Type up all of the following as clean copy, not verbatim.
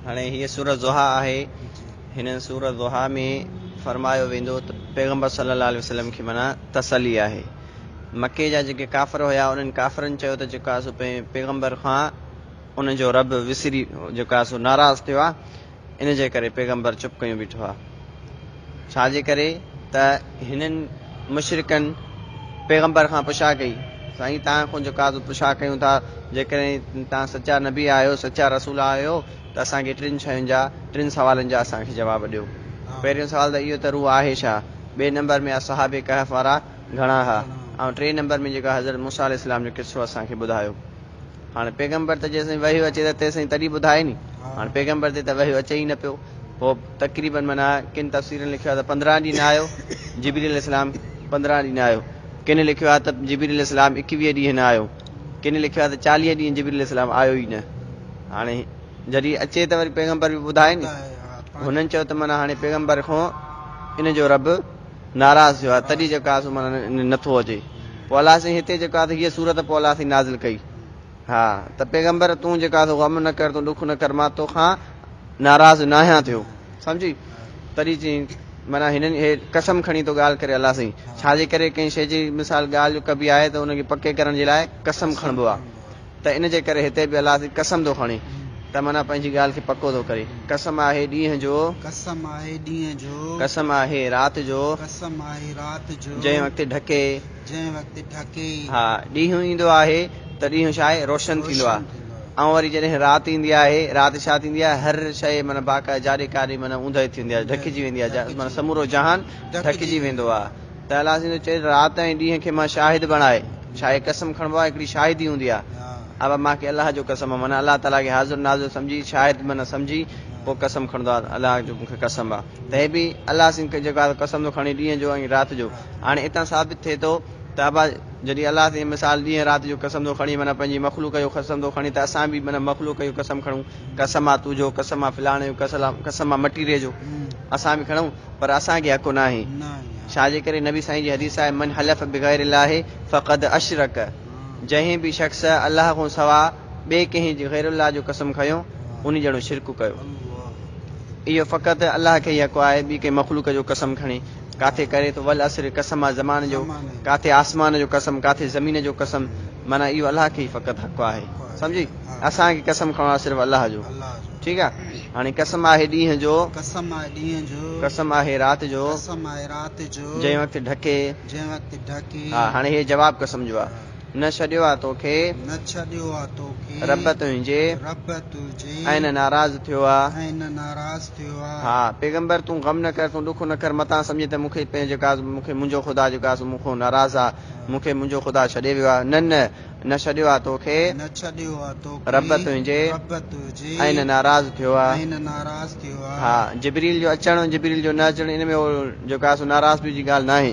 हाणे हीअ सूरत ज़ुहा आहे। हिन सूरत ज़ुहा में फरमायो वेंदो त पैगम्बर सल्लल्लाहु अलैहि वसल्लम खे माना तसली आहे। मके जा जेके काफ़िर हुया उन्हनि काफ़िरनि चयो त जेका सो पैगम्बर खां उनजो रब विसरी जेका सो नाराज़ थियो आहे, इन जे करे पैगम्बर चुप कयूं बीठो आहे। छाजे करे त हिननि मुशरिकनि पैगम्बर खां पुछा कई, साईं तव्हां खां जेका पुछा कयूं था, जेकॾहिं तव्हां सचा नबी आहियो, सचा रसूल आहियो, त असांखे टिनि सवालनि जा असांखे जवाबु ॾियो। पहिरियों सवाल त इहो त रूह आहे छा, ॿिए नंबर में असहाबे कहफ वारा घणा हुआ, ऐं टे नंबर में जेका हज़रत मूसा अलैहिस्सलाम जो किस्सो असांखे ॿुधायो। हाणे पैगम्बर त जेसिताईं वही अचे त तेसिताईं तॾहिं ॿुधाए नी। हाणे पैगम्बर ते त वही अचे ई न पियो। पोइ तक़रीबन माना किन तफ़सीरनि लिखियो आहे त 15 ॾींहं न आयो जिब्रील अलैहिस्सलाम, 15 ॾींहं न आयो। किन लिखियो आहे त जिब्रील अलैहिस्सलाम 21 ॾींहं न आयो। किन लिखियो आहे त 40 ॾींहं जिब्रील अलैहिस्सलाम आयो ई न। हाणे जॾहिं अचे त वरी पैगम्बर बि ॿुधाए नी। हुननि चयो त माना हाणे पैगम्बर खां इन जो रब नाराज़ थियो आहे, तॾहिं जेका माना नथो अचे। पोइ अलाह साईं हिते जेका हीअ सूरत पोइ अलाह साईं नाज़िल कई। हा त पैगम्बर तूं जेका गम न कर, तूं ॾुख न कर, मां तोखां नाराज़ न आहियां थियो, सम्झी। तॾहिं चई माना हिननि हे कसम खणी थो ॻाल्हि करे अलाह साईं। छाजे करे कंहिं शइ जी मिसाल ॻाल्हि जो कबी आहे त उनखे पके करण जे लाइ कसम खणबो आहे। त इन जे करे हिते बि अलाह साईं कसम थो खणे त माना पंहिंजी ॻाल्हि खे पको थो करे। कसम आहे ॾींहं जो, कसम आहे ॾींहं जो, कसम आहे राति जो, कसम आहे राति जो, जंहिं वक़्तु ढके, जंहिं वक़्तु ढके। हा ॾींहुं ईंदो आहे त ॾींहुं छा आहे, रोशन थींदो आहे। ऐं वरी जॾहिं राति ईंदी आहे, राति छा थींदी आहे, हर शइ माना बाक़ाइदा जाॾे काॾे माना ऊंदहि थींदी आहे, ढकिजी वेंदी आहे, माना समूरो जहान ढकिजी वेंदो आहे। त अलाह साईं चए राति ऐं ॾींहं खे मां शाहिद बणाए, छा आहे कसम खणबो आहे, हिकिड़ी शाहिदी हूंदी आहे। अब मूंखे अलाह जो कसम आहे, माना अलाह ताला खे हाज़ुर नाज़ुर सम्झी, शाहिद माना सम्झी पोइ कसम खणंदो आहे, अलाह जो मूंखे कसम आहे। त हे बि अलाह साईं जेका कसम थो खणे ॾींहं जो ऐं राति जो। हाणे हितां साबित थिए थो त अबा जॾहिं अलाह साईं मिसाल ॾींहं राति जो कसम थो खणी, माना पंहिंजी मख़लूक जो कसम थो खणी, त असां बि माना मख़लूक जो कसम खणूं। कसम आहे तुंहिंजो, कसम आहे फलाणे जो, कसम आहे मटीरियल जो, असां बि खणूं, पर असांखे हक़ु न आहे। छाजे करे नबी साईं जी हदीस आहे, मन हलफ बिग़ैर इलाही फ़क़द अशरक, जंहिं बि शख़्स अलाह खां सवा ॿिए कंहिं गैरुल्लाह जो कसम खयो, उन जहिड़ो शिरक कयो। इहो फ़क़ति अलाह खे ई हक़ु आहे, ॿी कंहिं मख़लूक जो कसम खणे। काथे करे थो वल असर कसम आहे ज़मान जो, काथे आसमान जो कसम, काथे ज़मीन जो कसम, माना इहो अलाह खे ई फ़क़ति हक़ु आहे, सम्झी। असांखे कसम खणणो आहे सिर्फ़ु अलाह जो, ठीकु आहे। हाणे कसम आहे ॾींहं जो, कसम आहे ॾींहं जो, कसम आहे राति जो, कसम आहे राति जो, जंहिं वक़्तु ढके, जंहिं वक़्तु ढके। हा हाणे हे जवाबु कसम जो आहे। न छॾियो आहे तोखे, न छॾियो आहे तोखे, रब तुंहिंजे, रब तुंहिंजे, ऐं न नाराज़ थियो आहे, ऐं न नाराज़ थियो आहे। हा पैगम्बर तूं गम न कर, तूं ॾुख न कर, मतां सम्झे त मूंखे पंहिंजे मूंखे मुंहिंजो ख़ुदा जेका मूंखां नाराज़ आहे, मूंखे मुंहिंजो ख़ुदा छॾे वियो आहे। न छॾियो आहे तोखे, न छॾियो आहे तोखे, रब तुंहिंजे, रब तुंहिंजे, ऐं न नाराज़ थियो आहे, ऐं न नाराज़ थियो आहे। हा जिब्रील जो अचणु, जिब्रील जो न अचणु, इन में जेका नाराज़गी जी ॻाल्हि न आहे।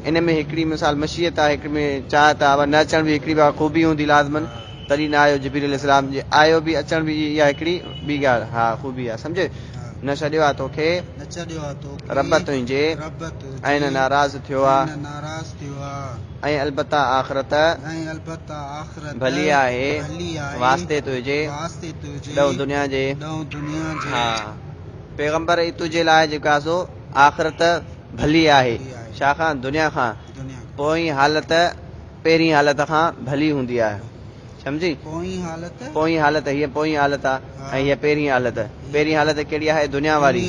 इन में हिकिड़ी मिसाल मशीयत आहे, हिकिड़ी में चाहत आहे, न अचण बि हिकिड़ी ख़ूबी हूंदी लाज़मन, तॾहिं न आयो जिब्रील अलैहिस्सलाम जे, आयो बि अचण बि इहा हिकिड़ी ॿी ॻाल्हि, हा ख़ूबी आहे, सम्झे। न छॾियो आहे तोखे, न छॾियो आहे तोखे, रब तुंहिंजे, रब तुंहिंजे, ऐं न नाराज़ थियो आहे, ऐं न नाराज़ थियो आहे। ऐं अलबत्ता आख़िरत, ऐं अलबत्ता आख़िरत भली आहे, भली आहे, वास्ते तुंहिंजे, वास्ते तुंहिंजे, ॾह दुनिया जे, ॾह दुनिया जे। हा पैगम्बर ई तुंहिंजे लाइ जेका सो आख़िरत भली आहे, छाखां दुनिया खां, पोइ हालत पहिरीं हालत खां भली हूंदी आहे, सम्झी। पोइ हालत हीअ पोइ हालत आहे, ऐं हीअ पहिरीं हालत। पहिरीं हालत कहिड़ी आहे, दुनिया वारी,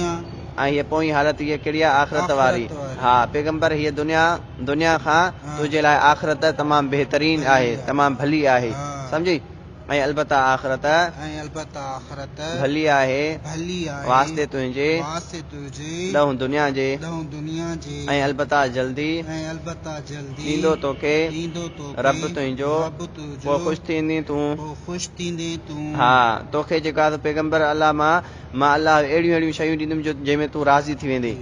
ऐं हीअ पोइ हालत हीअ कहिड़ी आहे, आख़िरत वारी। हा पैगम्बर हीअ दुनिया खां तुंहिंजे लाइ आख़िरत तमामु बहितरीन आहे, तमामु भली आहे, सम्झी। ऐं अलबत्ता आख़िरत, ऐं अलबत्ता आख़िरत भली आहे, भली आहे, वास्ते तुंहिंजे, वास्ते तुंहिंजे, ॾह दुनिया जे, ॾह दुनिया जे। ऐं अलबत्ता जल्दी, ऐं अलबत्ता जल्दी ईंदो तोखे, ईंदो तोखे, रब तुंहिंजो, रब तुंहिंजो, पोइ ख़ुशि थींदी तूं, पोइ ख़ुशि थींदे तूं। हा तोखे जेका पैगम्बर अलाह मां अलाह अहिड़ियूं शयूं ॾींदुमि जो जंहिंमें तूं राज़ी थी वेंदे,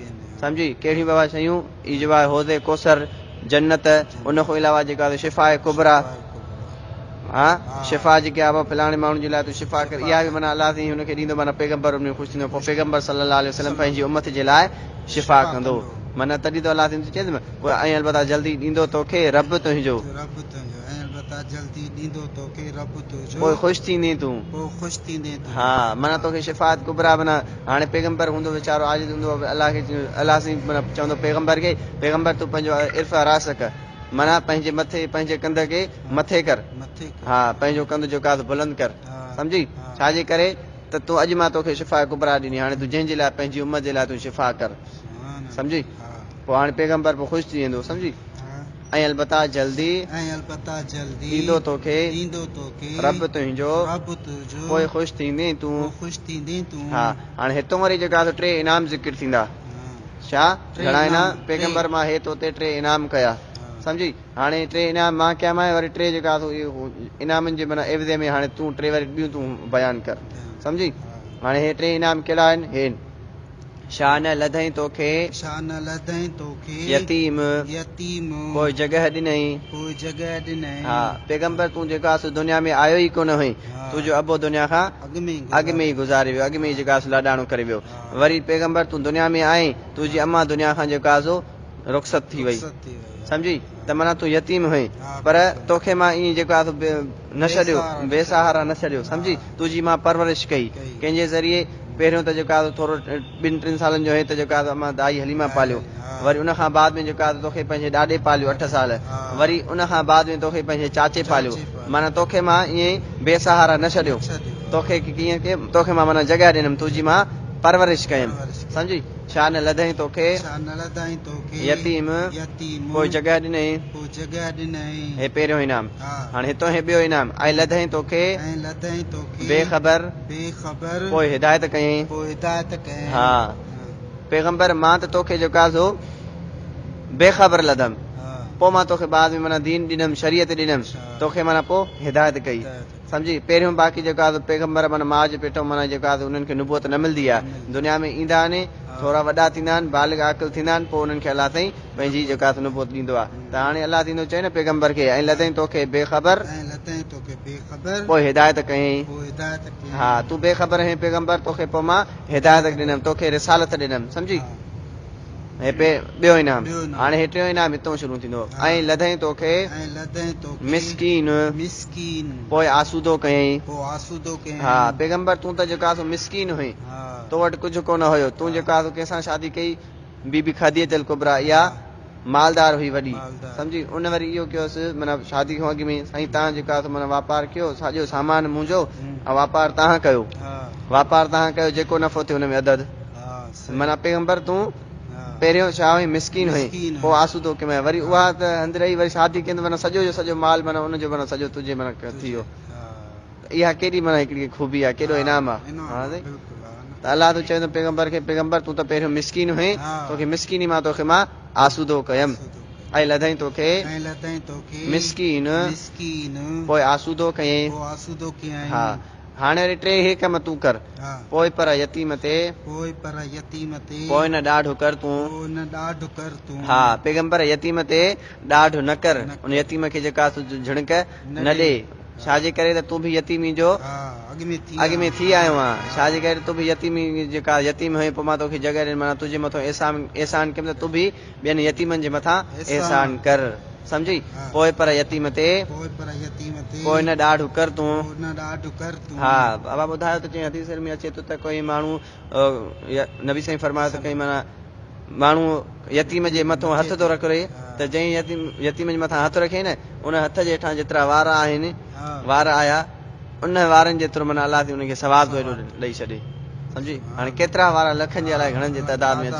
सम्झी। कहिड़ियूं बाबा शयूं, ई जेका होज़े कोसर, जन्नत, उन खां अलावा जेका शिफ़ा कुबरा, हा शिफ़ा जेके आहे फलाणे माण्हुनि जे लाइ तूं शिफ़ा कर, इहा बि माना अलाह साईं हुनखे ॾींदो, माना पैगम्बर उन में ख़ुशि थींदो। पोइ पैगम्बर सल्लल्लाहु अलैहि वसल्लम पंहिंजी उम्मत जे लाइ शिफ़ा कंदो, माना तॾहिं त अलाह साईं चए थो, ऐं अलबत्ता जल्दी ॾींदो तोखे, रब तुंहिंजो, अलबत्ता जल्दी ॾींदो तोखे रब तुंहिंजो पोइ ख़ुशि थींदी तूं पोइ ख़ुशि थींदे तूं हा माना तोखे शिफ़ात कुबरा माना हाणे पैगम्बर हूंदो वीचारो आजिज़ हूंदो अलाह खे अलाह साईं माना चवंदो पैगम्बर खे पैगम्बर तूं पंहिंजो इर्फ़ा रास कर माना पंहिंजे मथे पंहिंजे कंध खे मथे कर मथे कर। हा पंहिंजो कंध जेको आहे बुलंद कर हा। सम्झी हा। छाजे करे त तूं अॼु मां तोखे शिफ़ा कुबरा ॾिनी हाणे तूं जंहिंजे लाइ पंहिंजी उम्मत जे लाइ तूं शिफ़ा कर सम्झी हा। पोइ हाणे पैगम्बर पोइ ख़ुशि थी वेंदो सम्झी हा। ऐं अलबत्ता जल्दी ऐं अलबत्ता जल्दी ॾींदो तोखे ॾींदो तोखे रब तुंहिंजो रब तुंहिंजो पोइ ख़ुशि थींदे तूं पोइ ख़ुशि थींदे तूं हा हाणे हितां वरी जेका आहे टे इनाम ज़िक्र थींदा हा। छा टे घणा इनाम इनाम, पैगम्बर टे। मां हे तो ते टे इनाम कया सम्झी हाणे टे इनाम मां कया मां वरी टे जेका इनामनि जे माना एवज़े में हाणे तूं टे वरी ॿियूं तूं बयानु कर सम्झी हाणे हे टे इनाम कहिड़ा आहिनि हे शान लधई तोखे शान लधई तोखे यतीम यतीम कोई जॻह ॾिनई कोई जॻह ॾिनई हा पैगम्बर तूं जेका आहे दुनिया में आयो ई कोन हुई हा। तुंहिंजो अबो दुनिया खां अॻु में ई गुज़ारे वियो अॻु में ई जेका आहे लाॾाणो करे वियो हा। वरी पैगम्बर तूं दुनिया में आहीं तुंहिंजी अम्मा दुनिया खां जेका आहे रुख़सत थी वई रुख़सत थी वई। सम्झी त माना तूं यतीम हुई हा, पर बिल्कुलु। तोखे मां ईअं जेको आहे न छॾियो बेसहारा न बेसहारा न छॾियो सम्झी हा। तुंहिंजी मां परवरिश कई कंहिंजे ज़रिए पहिरियों त जेको आहे थोरो 2-3 सालनि जो हुई त जेको आहे मां दाई हलीमा पालियो हा। वरी उन खां बाद में जेको आहे तोखे पंहिंजे ॾाॾे पालियो 8 साल हा। वरी उन खां बाद में तोखे पंहिंजे चाचे पालियो पालियो। माना तोखे मां ईअं बेसहारा न छॾियो तोखे कीअं के तोखे मां माना जॻह ॾिनमि तुंहिंजी मां परवरिश कयमि परवरिश कई। सम्झी छा न लधई तोखे शान लधई तोखे यतीम यतीम कोई जॻह ॾिनई कोई जॻह ॾिनई हे पहिरियों इनाम हा। हाणे हितां हे ॿियो इनाम ऐं लधई तोखे ऐं लधई तोखे बेख़बर बेख़बर पोइ हिदायत कयईं पोइ हिदायत कयईं हा पैगम्बर मां त तोखे जेका आहे बेख़बर लधमि हा। पोइ मां तोखे बाद में माना दीन ॾिनमि शरीयत ॾिनमि तोखे माना पोइ हिदायत कई सम्झी पहिरियों बाक़ी जेका आहे पैगम्बर माना मां जे पेटो माना जेका आहे उन्हनि खे नुबूअत न मिलंदी आहे दुनिया में ईंदा आहिनि थोरा वॾा थींदा आहिनि बालिग आकिल थींदा आहिनि पोइ उन्हनि खे अलाह ताईं पंहिंजी जेका आहे नुबूअत ॾींदो आहे त हाणे अलाह थींदो चए न पैगम्बर खे ऐं लधई तोखे बेख़बर ऐं लधई तोखे बेख़बर पोइ हिदायत कयईं पोइ हिदायत कयईं हा तूं बेख़बर आहीं पैगम्बर तोखे पोइ मां हिदायत ॾिनमि तोखे रिसालत ॾिनमि सम्झी हा। हे ॿियो इनाम ॿियो इनाम। हाणे हे टियों इनाम हितां शुरू थींदो हा। ऐं लधई तोखे ऐं लधई तोखे मिसकीन मिसकीन पोइ आसूदो कयईं पोइ आसूदो कयईं हा पैगम्बर तूं त जेका आहे मिसकीन हुई हा। तो वटि कुझु कोन हुयो तूं जेका आहे कंहिंसां शादी कई बीबी खदीजत अल कुबरा इहा मालदार हुई वॾी मालदार। सम्झी उन वरी इहो कयोसि माना शादी खां अॻु में साईं तव्हां जेका आहे माना वापारु कयो साॼो सामान मुंहिंजो ऐं वापारु तव्हां कयो हा। वापारु तव्हां कयो जेको नफ़ो थियो हुन में अदद हा। सही। माना पैगम्बर तूं हा। पहिरियों छा हुई मिसकीन हुई मिसकीन हुई। पोइ आसूदो कयईं वरी उहा त हंधि रही वरी शादी कयईं माना सॼो जो सॼो माल माना उनजो माना सॼो तुंहिंजे माना थी वियो हा। इहा केॾी माना हिकिड़ी खूबी आहे केॾो इनाम आहे इनाम हा आहे, साईं बिल्कुलु आहे न। त अलाह तूं चवंदो पैगम्बर खे पैगम्बर तूं त पहिरियों मिसकीन हुई हा। तोखे मिसकीनी मां तोखे मां आसूदो कयमि ऐं लधई तोखे ऐं लधई तोखे मिसकीन मिसकीन पोइ आसूदो कयईं पोइ आसूदो कयईं हा हाणे वरी टे हे कम तूं कर हा। पोइ पर यतीम ते पोइ पर यतीम ते पोइ न ॾाढो कर तूं पोइ न ॾाढो कर तूं हा पैगम्बर यतीम ते ॾाढो न कर उन यतीम खे जेका झिणक न ॾे छाजे करे त तूं बि यतीमी जो हा। अॻु में थी आयो आहियां छाजे करे तूं बि यतीमी जेका यतीम हुई पोइ मां तोखे जॻह ॾिनी माना तुंहिंजे मथां एहसान कयमि त तूं बि ॿियनि यतीमनि जे मथां एहसान कर सम्झी हा। पोइ पर यतीम ते पोइ पर यतीम ते पोइ न ॾाढो कर तूं पोइ न ॾाढो कर तूं हा बाबा ॿुधायो त चई हदीस में अचे थो त कोई माण्हू नबी साईं फरमायो त कई माना माण्हू यतीम जे मथां हथ थो रखे त जंहिं यतीम जे मथां हथ रखे न उन हथ जे हेठां जेतिरा वार आहिनि हा। वार आया उन वारनि जेतिरो माना अलाह थी उनखे सवाब थो एॾो ॾेई छॾे सम्झी हाणे केतिरा वार लखनि जे अलाए घणनि जे तइदाद में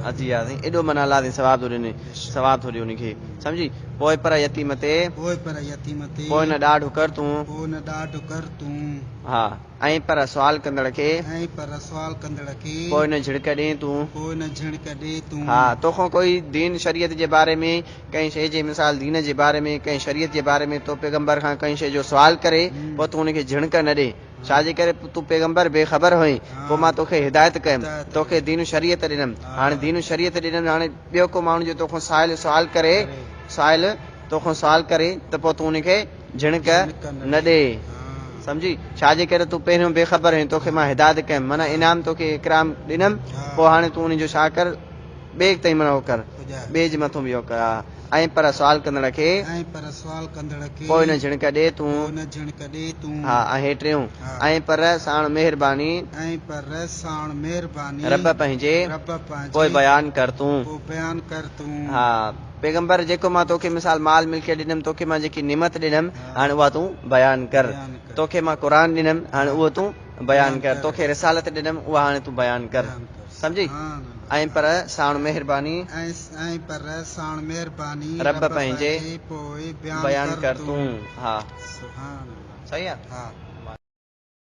अची विया साईं एॾो माना अलाह थी सवाब थो ॾिने सवाब थो ॾिए उनखे सम्झी पोइ पर यतीम ते पोइ पर यतीम ते पोइ न ॾाढो कर तूं पोइ न ॾाढो कर तूं हा ऐं पर सुवाल कंदड़ खे ऐं पर सुवाल कंदड़ खे पोइ न झिड़क ॾे तूं पोइ न झिणक ॾे तूं हा तोखां कोई दीन शरीयत जे बारे में कंहिं शइ जे मिसाल दीन जे बारे में कंहिं शरीयत जे बारे में तो पैगम्बर खां कंहिं शइ जो सुवाल करे पोइ तूं उनखे झिणक न ॾे छाजे करे तूं पैगम्बर बेख़बर हुई पोइ मां तोखे हिदायत कयमि तोखे दीन शरीयत ॾिनमि हाणे दीन शरीयत ॾिनमि हाणे ॿियो को माण्हू जो तोखां सुवाल करे तोखां सुवाल करे त पोइ तूं उनखे झिणक न ॾे सम्झी छाजे करे तूं पहिरियों बेख़बर हुई तोखे मां हिदायत कयमि माना इनाम तोखे इकराम ॾिनमि पोइ हाणे तूं उनजो छा कर ॿिए ताईं माना हो कर पुॼाए ॿिए जे मथां बि हो कर हा ऐं पर सुवाल कंदड़ खे ऐं पर सुवाल कंदड़ खे पोइ न झिणक ॾे तूं पोइ न झिणक ॾे तूं हा ऐं टियों हा। ऐं पर साण महिरबानी ऐं पर साण महिरबानी रब पंहिंजे रब पंहिंजे पोइ बयानु कर तूं पोइ बयानु कर तूं हा पैगंबर जेको मां तोखे मिसाल माल मिल्कियत ॾिनमि तोखे मां जेकी निमत ॾिनमि हाणे उहा तूं बयानु कर बयानु कर। तोखे मां क़ुर ॾिनमि हाणे उहो तूं बयानु कर कर। तोखे रिसालत ॾिनमि उहा हाणे तूं बयानु कर बयानु कर। सम्झी हा, ऐं पर साण महिरबानी ऐं पर साण महिरबानी रब पंहिंजे पोइ बयानु कर तूं हा सुभान अल्लाह। सही आहे हा